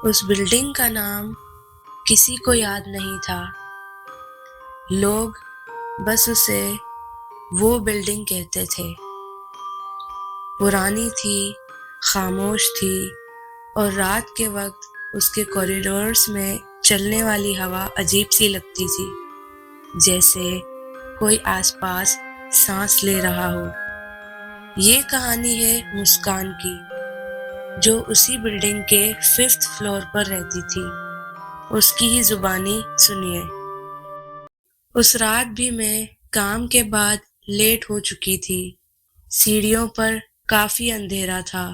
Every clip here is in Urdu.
اس بلڈنگ کا نام کسی کو یاد نہیں تھا، لوگ بس اسے وہ بلڈنگ کہتے تھے۔ پرانی تھی، خاموش تھی، اور رات کے وقت اس کے کوریڈورز میں چلنے والی ہوا عجیب سی لگتی تھی، جیسے کوئی آس پاس سانس لے رہا ہو۔ یہ کہانی ہے مسکان کی، جو اسی بلڈنگ کے 5th فلور پر رہتی تھی۔ اس کی ہی زبانی سنیے۔ اس رات بھی میں کام کے بعد لیٹ ہو چکی تھی۔ سیڑھیوں پر کافی اندھیرا تھا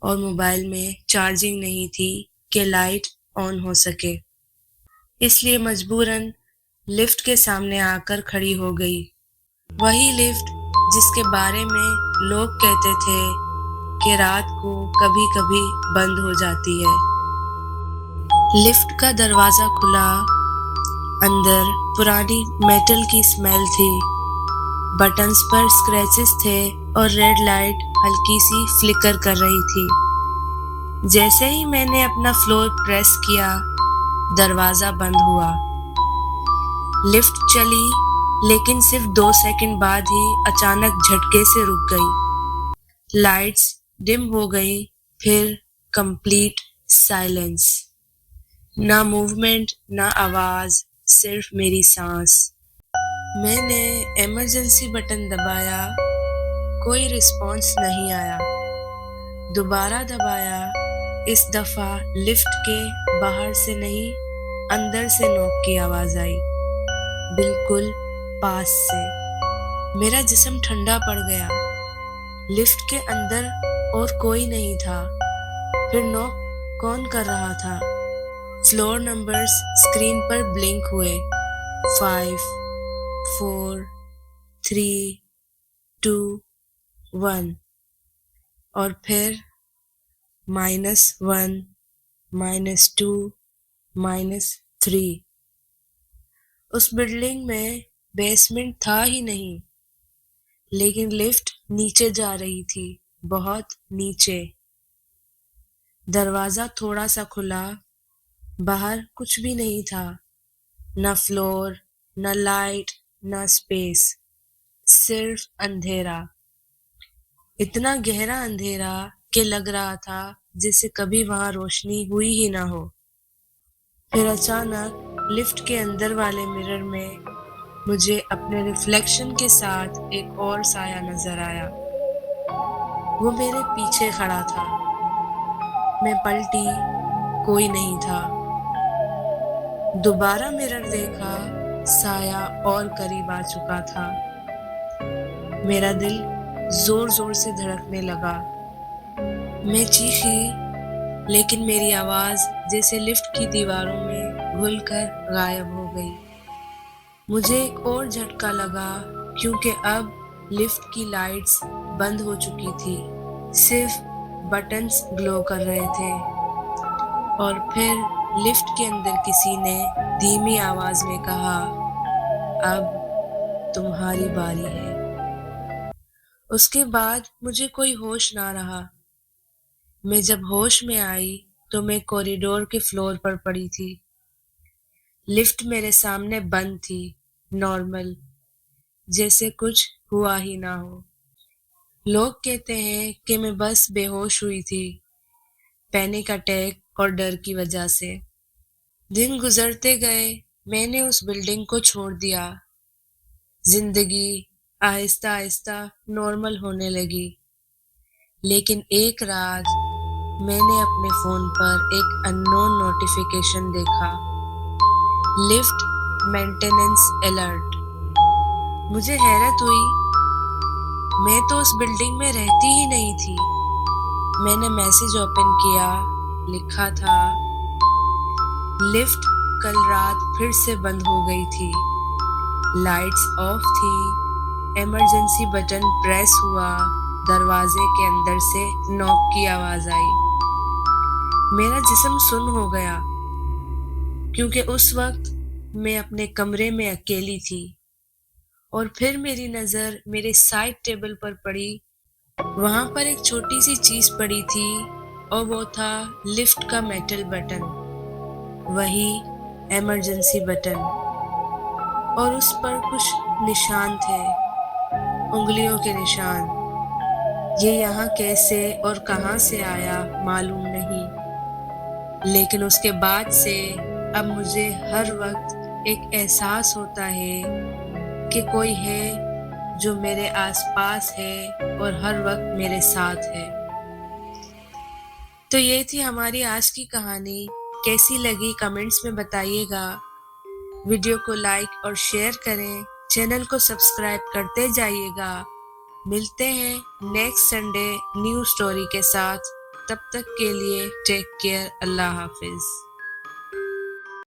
اور موبائل میں چارجنگ نہیں تھی کہ لائٹ آن ہو سکے، اس لیے مجبوراً لفٹ کے سامنے آ کر کھڑی ہو گئی۔ وہی لفٹ جس کے بارے میں لوگ کہتے تھے کہ رات کو کبھی کبھی بند ہو جاتی ہے۔ لفٹ کا دروازہ کھلا، اندر پرانی میٹل کی اسمیل تھی، بٹنز پر اسکریچز تھے اور ریڈ لائٹ ہلکی سی فلکر کر رہی تھی۔ جیسے ہی میں نے اپنا فلور پریس کیا، دروازہ بند ہوا۔ لفٹ چلی، لیکن صرف 2 سیکنڈ بعد ہی اچانک جھٹکے سے رک گئی۔ لائٹس ڈم ہو گئی، پھر کمپلیٹ سائلنس۔ نہ موومنٹ، نہ آواز، صرف میری سانس۔ میں نے ایمرجنسی بٹن دبایا، کوئی رسپانس نہیں آیا۔ دوبارہ دبایا، اس دفعہ لفٹ کے باہر سے نہیں، اندر سے نوک کی آواز آئی، بالکل پاس سے۔ میرا جسم ٹھنڈا پڑ گیا۔ لفٹ کے اندر اور کوئی نہیں تھا، پھر نوک کون کر رہا تھا؟ فلور نمبرز اسکرین پر بلنک ہوئے، 5 4 3 2 1، اور پھر -1 -2 -3۔ اس بلڈنگ میں بیسمنٹ تھا ہی نہیں، لیکن لفٹ نیچے جا رہی تھی، بہت نیچے۔ دروازہ تھوڑا سا کھلا، باہر کچھ بھی نہیں تھا، نہ فلور، نہ لائٹ، نہ اسپیس، صرف اندھیرا۔ اتنا گہرا اندھیرا کہ لگ رہا تھا جیسے کبھی وہاں روشنی ہوئی ہی نہ ہو۔ پھر اچانک لفٹ کے اندر والے مرر میں مجھے اپنے ریفلیکشن کے ساتھ ایک اور سایہ نظر آیا۔ وہ میرے پیچھے کھڑا تھا۔ میں پلٹی، کوئی نہیں تھا۔ دوبارہ مرر دیکھا، سایہ اور قریب آ چکا تھا۔ میرا دل زور زور سے دھڑکنے لگا۔ میں چیخی، لیکن میری آواز جیسے لفٹ کی دیواروں میں گھل کر غائب ہو گئی۔ مجھے ایک اور جھٹکا لگا، کیونکہ اب لفٹ کی لائٹس بند ہو چکی تھی، صرف بٹنز گلو کر رہے تھے۔ اور پھر لفٹ کے اندر کسی نے دھیمی آواز میں کہا، اب تمہاری باری ہے۔ اس کے بعد مجھے کوئی ہوش نہ رہا۔ میں جب ہوش میں آئی تو میں کوریڈور کے فلور پر پڑی تھی۔ لفٹ میرے سامنے بند تھی، نارمل، جیسے کچھ ہوا ہی نہ ہو۔ لوگ کہتے ہیں کہ میں بس بے ہوش ہوئی تھی، پینک اٹیک اور ڈر کی وجہ سے۔ دن گزرتے گئے، میں نے اس بلڈنگ کو چھوڑ دیا۔ زندگی آہستہ آہستہ نارمل ہونے لگی۔ لیکن ایک رات میں نے اپنے فون پر ایک اننون نوٹیفیکیشن دیکھا، لفٹ مینٹیننس الرٹ۔ مجھے حیرت ہوئی، میں تو اس بلڈنگ میں رہتی ہی نہیں تھی۔ میں نے میسج اوپن کیا، لکھا تھا، لفٹ کل رات پھر سے بند ہو گئی تھی، لائٹس آف تھی، ایمرجنسی بٹن پریس ہوا، دروازے کے اندر سے نوک کی آواز آئی۔ میرا جسم سن ہو گیا، کیونکہ اس وقت میں اپنے کمرے میں اکیلی تھی۔ اور پھر میری نظر میرے سائڈ ٹیبل پر پڑی۔ وہاں پر ایک چھوٹی سی چیز پڑی تھی اور وہ تھا لفٹ کا میٹل بٹن، وہی ایمرجنسی بٹن، اور اس پر کچھ نشان تھے، انگلیوں کے نشان۔ یہ یہاں کیسے اور کہاں سے آیا معلوم نہیں، لیکن اس کے بعد سے اب مجھے ہر وقت ایک احساس ہوتا ہے کہ کوئی ہے جو میرے آس پاس ہے اور ہر وقت میرے ساتھ ہے۔ تو یہ تھی ہماری آج کی کہانی۔ کیسی لگی کمنٹس میں بتائیے گا۔ ویڈیو کو لائک اور شیئر کریں، چینل کو سبسکرائب کرتے جائیے گا۔ ملتے ہیں نیکسٹ سنڈے نیو سٹوری کے ساتھ۔ تب تک کے لیے ٹیک کیئر، اللہ حافظ۔